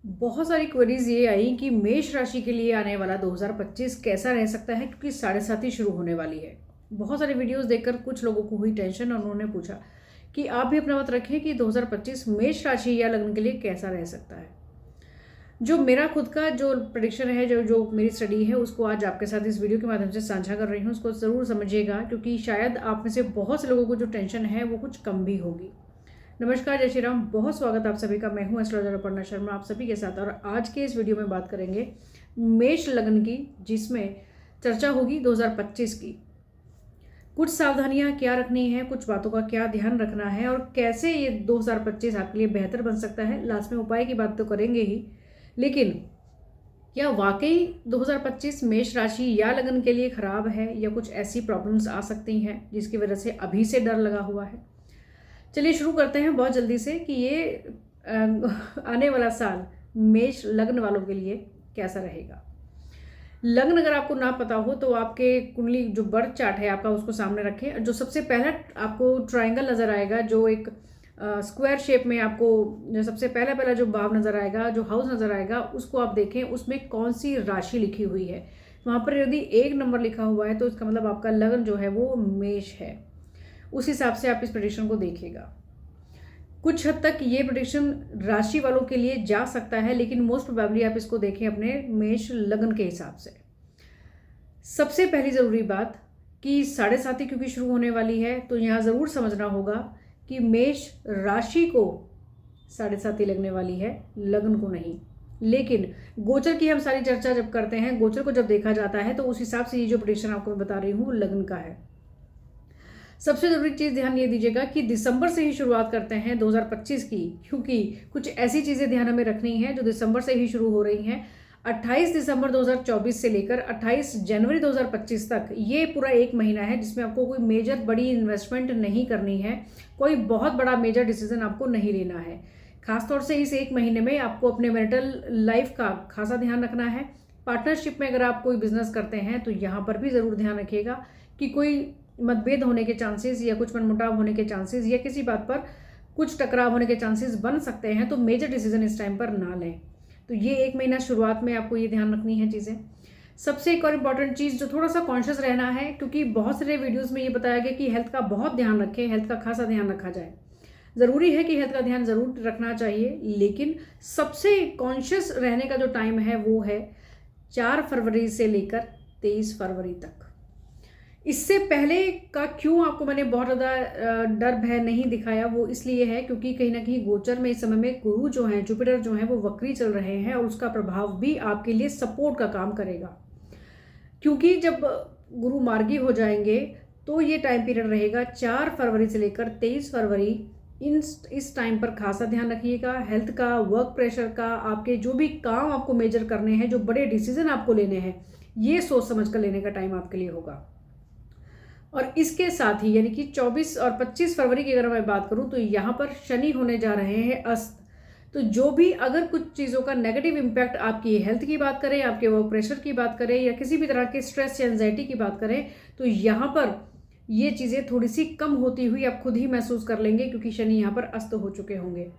बहुत सारी क्वेरीज ये आई कि मेष राशि के लिए आने वाला 2025 कैसा रह सकता है, क्योंकि साढ़े साथी शुरू होने वाली है। बहुत सारे वीडियोस देखकर कुछ लोगों को हुई टेंशन और उन्होंने पूछा कि आप भी अपना मत रखें कि 2025 मेष राशि या लग्न के लिए कैसा रह सकता है। जो मेरा खुद का जो प्रेडिक्शन है, जो जो मेरी स्टडी है, उसको आज आपके साथ इस वीडियो के माध्यम से साझा कर रही हूँ। उसको ज़रूर समझिएगा, क्योंकि शायद आप में से बहुत से लोगों को जो टेंशन है वो कुछ कम भी होगी। नमस्कार, जय श्री राम। बहुत स्वागत आप सभी का। मैं हूं एस्ट्रोलॉजर अपर्णा शर्मा आप सभी के साथ। और आज के इस वीडियो में बात करेंगे मेष लग्न की, जिसमें चर्चा होगी 2025 की। कुछ सावधानियां क्या रखनी है, कुछ बातों का क्या ध्यान रखना है और कैसे ये 2025 आपके लिए बेहतर बन सकता है। लास्ट में उपाय की बात तो करेंगे ही, लेकिन क्या वाकई 2025 मेष राशि या लग्न के लिए खराब है, या कुछ ऐसी प्रॉब्लम्स आ सकती हैं जिसकी वजह से अभी से डर लगा हुआ है। चलिए शुरू करते हैं बहुत जल्दी से कि ये आने वाला साल मेष लग्न वालों के लिए कैसा रहेगा। लग्न अगर आपको ना पता हो तो आपके कुंडली जो बर्थ चार्ट है आपका, उसको सामने रखें। जो सबसे पहला आपको ट्रायंगल नज़र आएगा, जो एक स्क्वायर शेप में आपको जो सबसे पहला जो भाव नज़र आएगा, जो हाउस नज़र आएगा, उसको आप देखें उसमें कौन सी राशि लिखी हुई है। वहाँ पर यदि 1 नंबर लिखा हुआ है तो इसका मतलब आपका लग्न जो है वो मेष है। उस हिसाब से आप इस प्रेडिक्शन को देखिएगा। कुछ हद तक ये प्रेडिक्शन राशि वालों के लिए जा सकता है, लेकिन मोस्ट प्रोबेबली आप इसको देखें अपने मेष लग्न के हिसाब से। सबसे पहली ज़रूरी बात कि साढ़े साथी क्योंकि शुरू होने वाली है, तो यहाँ ज़रूर समझना होगा कि मेष राशि को साढ़े साथी लगने वाली है, लग्न को नहीं। लेकिन गोचर की हम सारी चर्चा जब करते हैं, गोचर को जब देखा जाता है, तो उस हिसाब से ये जो प्रेडिक्शन आपको मैं बता रही हूँ लग्न का है। सबसे ज़रूरी चीज़ ध्यान ये दीजिएगा कि दिसंबर से ही शुरुआत करते हैं 2025 की, क्योंकि कुछ ऐसी चीज़ें ध्यान हमें रखनी है जो दिसंबर से ही शुरू हो रही हैं। 28 दिसंबर 2024 से लेकर 28 जनवरी 2025 तक ये पूरा एक महीना है जिसमें आपको कोई मेजर बड़ी इन्वेस्टमेंट नहीं करनी है, कोई बहुत बड़ा मेजर डिसीजन आपको नहीं लेना है। खासतौर से इस एक महीने में आपको अपने मैरिटल लाइफ का खासा ध्यान रखना है। पार्टनरशिप में अगर आप कोई बिजनेस करते हैं तो यहाँ पर भी ज़रूर ध्यान रखिएगा कि कोई मतभेद होने के चांसेस या कुछ मनमुटाव होने के चांसेस या किसी बात पर कुछ टकराव होने के चांसेस बन सकते हैं, तो मेजर डिसीजन इस टाइम पर ना लें। तो ये एक महीना शुरुआत में आपको ये ध्यान रखनी है चीज़ें। सबसे एक और इम्पॉर्टेंट चीज़ जो थोड़ा सा कॉन्शियस रहना है, क्योंकि बहुत सारे वीडियोज़ में ये बताया गया कि हेल्थ का बहुत ध्यान रखें, हेल्थ का खासा ध्यान रखा जाए। ज़रूरी है कि हेल्थ का ध्यान ज़रूर रखना चाहिए, लेकिन सबसे कॉन्शियस रहने का जो टाइम है वो है 4 फरवरी से लेकर 23 फरवरी तक। इससे पहले का क्यों आपको मैंने बहुत ज़्यादा डर भय नहीं दिखाया, वो इसलिए है क्योंकि कहीं ना कहीं गोचर में इस समय में गुरु जो हैं, जुपिटर जो हैं, वो वक्री चल रहे हैं और उसका प्रभाव भी आपके लिए सपोर्ट का काम करेगा। क्योंकि जब गुरु मार्गी हो जाएंगे तो ये टाइम पीरियड रहेगा 4 फरवरी से लेकर 23 फरवरी। इस टाइम पर खासा ध्यान रखिएगा हेल्थ का, वर्क प्रेशर का, आपके जो भी काम आपको मेजर करने हैं, जो बड़े डिसीजन आपको लेने हैं, ये सोच समझ कर लेने का टाइम आपके लिए होगा। और इसके साथ ही यानी कि 24 और 25 फरवरी की अगर मैं बात करूं तो यहाँ पर शनि होने जा रहे हैं अस्त। तो जो भी अगर कुछ चीज़ों का नेगेटिव इम्पैक्ट आपकी हेल्थ की बात करें, आपके वर्क प्रेशर की बात करें या किसी भी तरह के स्ट्रेस या एंजाइटी की बात करें, तो यहाँ पर ये चीज़ें थोड़ी सी कम होती हुई आप खुद ही महसूस कर लेंगे, क्योंकि शनि यहाँ पर अस्त हो चुके होंगे।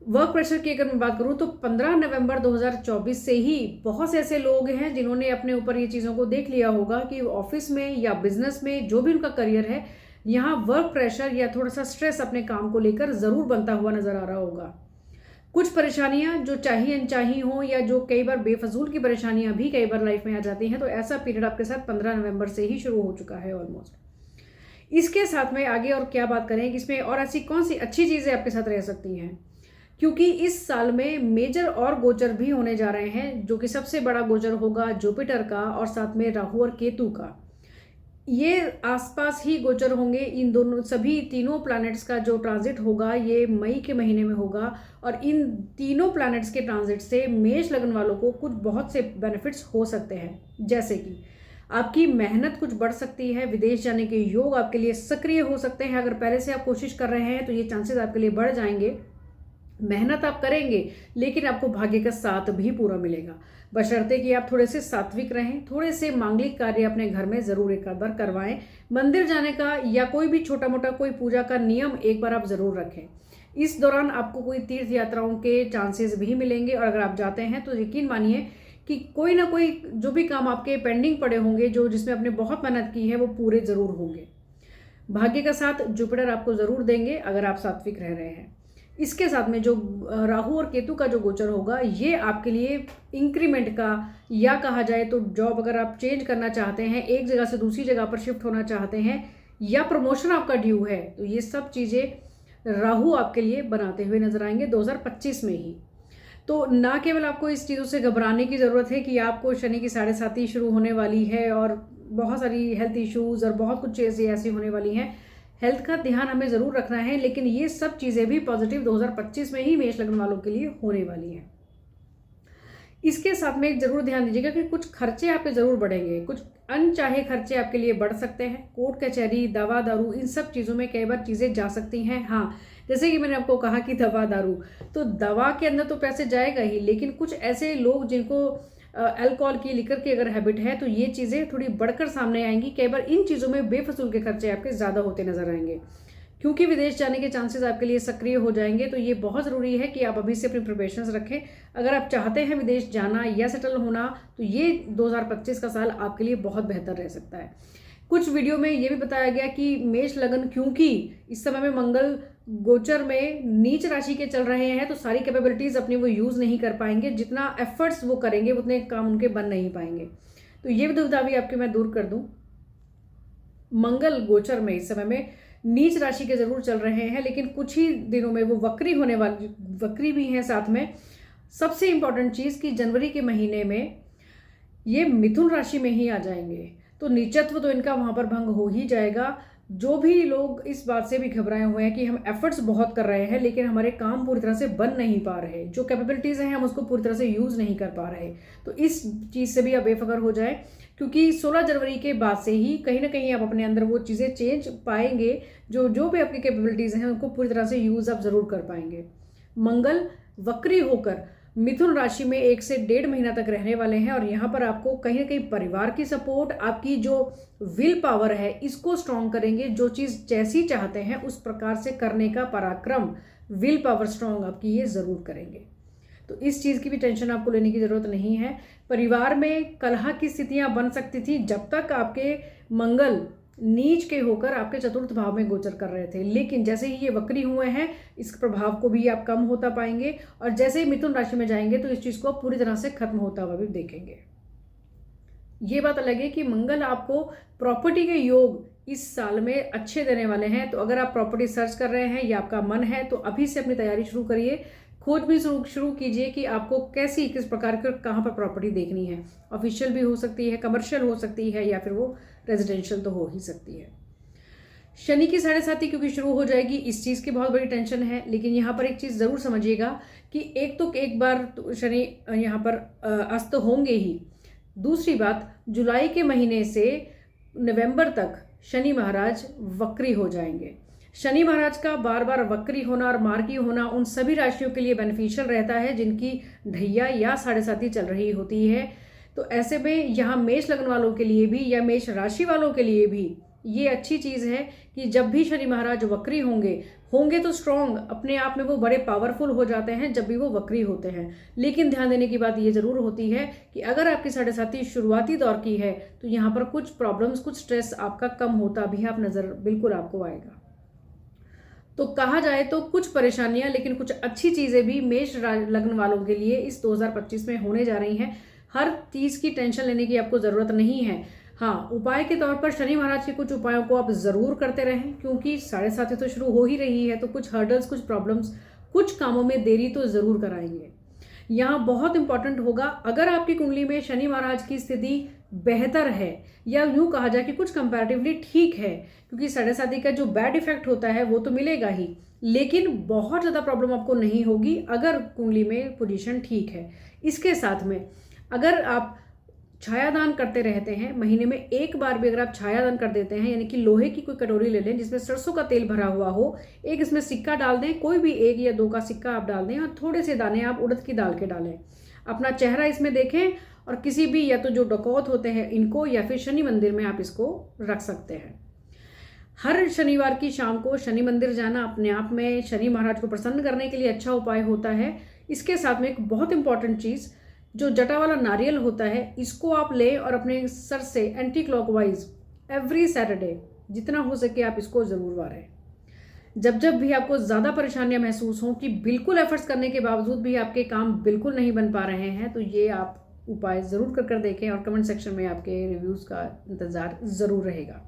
वर्क प्रेशर की अगर मैं बात करूं तो 15 नवंबर 2024 से ही बहुत से ऐसे लोग हैं जिन्होंने अपने ऊपर ये चीज़ों को देख लिया होगा कि ऑफिस में या बिजनेस में जो भी उनका करियर है, यहाँ वर्क प्रेशर या थोड़ा सा स्ट्रेस अपने काम को लेकर ज़रूर बनता हुआ नजर आ रहा होगा। कुछ परेशानियां जो चाही अनचाही हों या जो कई बार बेफजूल की परेशानियां भी कई बार लाइफ में आ जाती हैं, तो ऐसा पीरियड आपके साथ 15 नवंबर से ही शुरू हो चुका है ऑलमोस्ट। इसके साथ में आगे और क्या बात करें, इसमें और ऐसी कौन सी अच्छी चीज़ें आपके साथ रह सकती हैं, क्योंकि इस साल में मेजर और गोचर भी होने जा रहे हैं, जो कि सबसे बड़ा गोचर होगा जुपिटर का और साथ में राहु और केतु का। ये आसपास ही गोचर होंगे। इन दोनों सभी तीनों प्लैनेट्स का जो ट्रांजिट होगा ये मई के महीने में होगा, और इन तीनों प्लैनेट्स के ट्रांजिट से मेष लग्न वालों को कुछ बहुत से बेनिफिट्स हो सकते हैं। जैसे कि आपकी मेहनत कुछ बढ़ सकती है, विदेश जाने के योग आपके लिए सक्रिय हो सकते हैं। अगर पहले से आप कोशिश कर रहे हैं तो ये चांसेस आपके लिए बढ़ जाएंगे। मेहनत आप करेंगे लेकिन आपको भाग्य का साथ भी पूरा मिलेगा, बशर्ते कि आप थोड़े से सात्विक रहें, थोड़े से मांगलिक कार्य अपने घर में ज़रूर एक बार करवाएं। मंदिर जाने का या कोई भी छोटा मोटा कोई पूजा का नियम एक बार आप ज़रूर रखें। इस दौरान आपको कोई तीर्थ यात्राओं के चांसेस भी मिलेंगे, और अगर आप जाते हैं तो यकीन मानिए कि कोई ना कोई जो भी काम आपके पेंडिंग पड़े होंगे, जो जिसमें आपने बहुत मेहनत की है, वो पूरे ज़रूर होंगे। भाग्य का साथ जुपिटर आपको ज़रूर देंगे अगर आप सात्विक रह रहे हैं। इसके साथ में जो राहु और केतु का जो गोचर होगा, ये आपके लिए इंक्रीमेंट का, या कहा जाए तो जॉब अगर आप चेंज करना चाहते हैं, एक जगह से दूसरी जगह पर शिफ्ट होना चाहते हैं, या प्रमोशन आपका ड्यू है, तो ये सब चीज़ें राहु आपके लिए बनाते हुए नजर आएंगे 2025 में ही। तो ना केवल आपको इस चीज़ों से घबराने की ज़रूरत है कि आपको शनि की 7.5 शुरू होने वाली है और बहुत सारी हेल्थ इश्यूज़ और बहुत कुछ चीज़ें ऐसी होने वाली हैं। हेल्थ का ध्यान हमें ज़रूर रखना है, लेकिन ये सब चीज़ें भी पॉजिटिव 2025 में ही मेष लग्न वालों के लिए होने वाली हैं। इसके साथ में एक ज़रूर ध्यान दीजिएगा कि कुछ खर्चे आपके ज़रूर बढ़ेंगे, कुछ अनचाहे खर्चे आपके लिए बढ़ सकते हैं। कोर्ट कचहरी, दवा दारू, इन सब चीज़ों में कई बार चीज़ें जा सकती हैं। हाँ, जैसे कि मैंने आपको कहा कि दवा दारू, तो दवा के अंदर तो पैसे जाएगा ही, लेकिन कुछ ऐसे लोग जिनको अल्कोहल की, लिकर की अगर हैबिट है, तो ये चीज़ें थोड़ी बढ़कर सामने आएंगी। कई बार इन चीज़ों में बेफजूल के खर्चे आपके ज़्यादा होते नजर आएंगे, क्योंकि विदेश जाने के चांसेस आपके लिए सक्रिय हो जाएंगे। तो ये बहुत ज़रूरी है कि आप अभी से अपनी प्रिपरेशंस रखें। अगर आप चाहते हैं विदेश जाना या सेटल होना, तो ये 2025 का साल आपके लिए बहुत बेहतर रह सकता है। कुछ वीडियो में ये भी बताया गया कि मेष लगन, क्योंकि इस समय में मंगल गोचर में नीच राशि के चल रहे हैं, तो सारी कैपेबिलिटीज़ अपनी वो यूज़ नहीं कर पाएंगे। जितना एफर्ट्स वो करेंगे उतने काम उनके बन नहीं पाएंगे। तो ये दुविधा भी आपके मैं दूर कर दूं। मंगल गोचर में इस समय में नीच राशि के जरूर चल रहे हैं, लेकिन कुछ ही दिनों में वो वक्री होने वाली, वक्री भी हैं साथ में। सबसे इंपॉर्टेंट चीज़ कि जनवरी के महीने में ये मिथुन राशि में ही आ जाएंगे, तो नीचत्व तो इनका वहाँ पर भंग हो ही जाएगा। जो भी लोग इस बात से भी घबराए हुए हैं कि हम एफर्ट्स बहुत कर रहे हैं लेकिन हमारे काम पूरी तरह से बन नहीं पा रहे, जो कैपेबिलिटीज़ हैं हम उसको पूरी तरह से यूज़ नहीं कर पा रहे, तो इस चीज़ से भी आप बेफिक्र हो जाए, क्योंकि 16 जनवरी के बाद से ही कहीं ना कहीं आप अपने अंदर वो चीज़ें चेंज पाएंगे। जो जो भी आपकी कैपेबिलिटीज़ हैं उनको पूरी तरह से यूज़ आप ज़रूर कर पाएंगे। मंगल वक्री होकर मिथुन राशि में 1 से 1.5 महीना तक रहने वाले हैं, और यहाँ पर आपको कहीं ना कहीं परिवार की सपोर्ट, आपकी जो विल पावर है, इसको स्ट्रॉन्ग करेंगे। जो चीज़ जैसी चाहते हैं उस प्रकार से करने का पराक्रम, विल पावर स्ट्रॉन्ग आपकी ये ज़रूर करेंगे। तो इस चीज़ की भी टेंशन आपको लेने की ज़रूरत नहीं है। परिवार में कलह की स्थितियाँ बन सकती थी जब तक आपके मंगल नीच के होकर आपके चतुर्थ भाव में गोचर कर रहे थे, लेकिन जैसे ही ये वक्री हुए हैं इस प्रभाव को भी आप कम होता पाएंगे, और जैसे ही मिथुन राशि में जाएंगे तो इस चीज़ को पूरी तरह से खत्म होता हुआ भी देखेंगे। ये बात अलग है कि मंगल आपको प्रॉपर्टी के योग इस साल में अच्छे देने वाले हैं। तो अगर आप प्रॉपर्टी सर्च कर रहे हैं या आपका मन है तो अभी से अपनी तैयारी शुरू करिए, खोज भी शुरू कीजिए कि आपको कैसी, किस प्रकार की, कहाँ पर प्रॉपर्टी देखनी है। ऑफिशियल भी हो सकती है, कमर्शियल हो सकती है, या फिर वो रेजिडेंशियल तो हो ही सकती है। शनि की 7.5 क्योंकि शुरू हो जाएगी, इस चीज़ की बहुत बड़ी टेंशन है, लेकिन यहाँ पर एक चीज़ ज़रूर समझिएगा कि एक बार तो शनि यहाँ पर अस्त होंगे ही। दूसरी बात, जुलाई के महीने से नवंबर तक शनि महाराज वक्री हो जाएंगे। शनि महाराज का बार बार वक्री होना और मार्गी होना उन सभी राशियों के लिए बेनिफिशियल रहता है जिनकी ढैया या 7.5 चल रही होती है। तो ऐसे में यहाँ मेष लग्न वालों के लिए भी या मेष राशि वालों के लिए भी ये अच्छी चीज़ है कि जब भी शनि महाराज वक्री होंगे तो स्ट्रॉन्ग अपने आप में वो बड़े पावरफुल हो जाते हैं जब भी वो वक्री होते हैं। लेकिन ध्यान देने की बात ये ज़रूर होती है कि अगर आपकी 7.5 शुरुआती दौर की है तो यहाँ पर कुछ प्रॉब्लम्स, कुछ स्ट्रेस आपका कम होता भी आप नज़र बिल्कुल आपको आएगा। तो कहा जाए तो कुछ परेशानियां लेकिन कुछ अच्छी चीज़ें भी मेष लग्न वालों के लिए इस 2025 में होने जा रही हैं। हर चीज़ की टेंशन लेने की आपको ज़रूरत नहीं है। हाँ, उपाय के तौर पर शनि महाराज के कुछ उपायों को आप ज़रूर करते रहें, क्योंकि 7.5 तो शुरू हो ही रही है, तो कुछ हर्डल्स, कुछ प्रॉब्लम्स, कुछ कामों में देरी तो ज़रूर कराएंगे। यहाँ बहुत इंपॉर्टेंट होगा, अगर आपकी कुंडली में शनि महाराज की स्थिति बेहतर है या यूँ कहा जाए कि कुछ कंपैरेटिवली ठीक है, क्योंकि 7.5 का जो बैड इफेक्ट होता है वो तो मिलेगा ही, लेकिन बहुत ज़्यादा प्रॉब्लम आपको नहीं होगी अगर कुंडली में पोजीशन ठीक है। इसके साथ में अगर आप छायादान करते रहते हैं, महीने में एक बार भी अगर आप छायादान कर देते हैं, यानी कि लोहे की कोई कटोरी ले लें जिसमें सरसों का तेल भरा हुआ हो, एक इसमें सिक्का डाल दें, कोई भी 1 या 2 का सिक्का आप डाल दें, और थोड़े से दाने आप उड़द की दाल के डालें, अपना चेहरा इसमें देखें, और किसी भी या तो जो डकौत होते हैं इनको या फिर शनि मंदिर में आप इसको रख सकते हैं। हर शनिवार की शाम को शनि मंदिर जाना अपने आप में शनि महाराज को प्रसन्न करने के लिए अच्छा उपाय होता है। इसके साथ में एक बहुत इंपॉर्टेंट चीज़, जो जटा वाला नारियल होता है, इसको आप लें और अपने सर से एंटी क्लॉकवाइज एवरी सैटरडे जितना हो सके आप इसको ज़रूर वारें। जब भी आपको ज़्यादा परेशानियां महसूस हों कि बिल्कुल एफर्ट्स करने के बावजूद भी आपके काम बिल्कुल नहीं बन पा रहे हैं, तो ये आप उपाय ज़रूर कर देखें और कमेंट सेक्शन में आपके रिव्यूज़ का इंतज़ार ज़रूर रहेगा।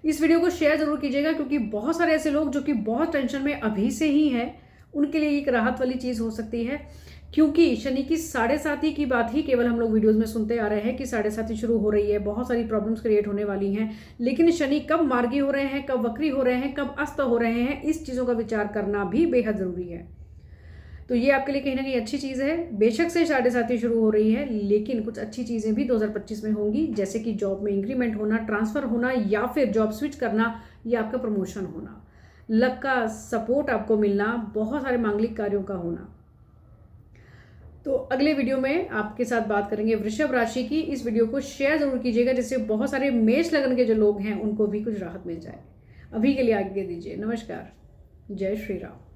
इस वीडियो को शेयर ज़रूर कीजिएगा, क्योंकि बहुत सारे ऐसे लोग जो कि बहुत टेंशन में अभी से ही हैं, उनके लिए एक राहत वाली चीज़ हो सकती है। क्योंकि शनि की 7.5 की बात ही केवल हम लोग वीडियोस में सुनते आ रहे हैं कि 7.5 शुरू हो रही है, बहुत सारी प्रॉब्लम्स क्रिएट होने वाली हैं, लेकिन शनि कब मार्गी हो रहे हैं, कब वक्री हो रहे हैं, कब अस्त हो रहे हैं, इस चीज़ों का विचार करना भी बेहद ज़रूरी है। तो ये आपके लिए कहीं ना कहीं अच्छी चीज़ है। बेशक से 7.5 शुरू हो रही है, लेकिन कुछ अच्छी चीज़ें भी 2025 में होंगी, जैसे कि जॉब में इंक्रीमेंट होना, ट्रांसफ़र होना, या फिर जॉब स्विच करना, या आपका प्रमोशन होना, लक का सपोर्ट आपको मिलना, बहुत सारे मांगलिक कार्यों का होना। तो अगले वीडियो में आपके साथ बात करेंगे वृषभ राशि की। इस वीडियो को शेयर जरूर कीजिएगा, जिससे बहुत सारे मेष लगन के जो लोग हैं उनको भी कुछ राहत मिल जाए। अभी के लिए आज्ञा दीजिए। नमस्कार। जय श्री राम।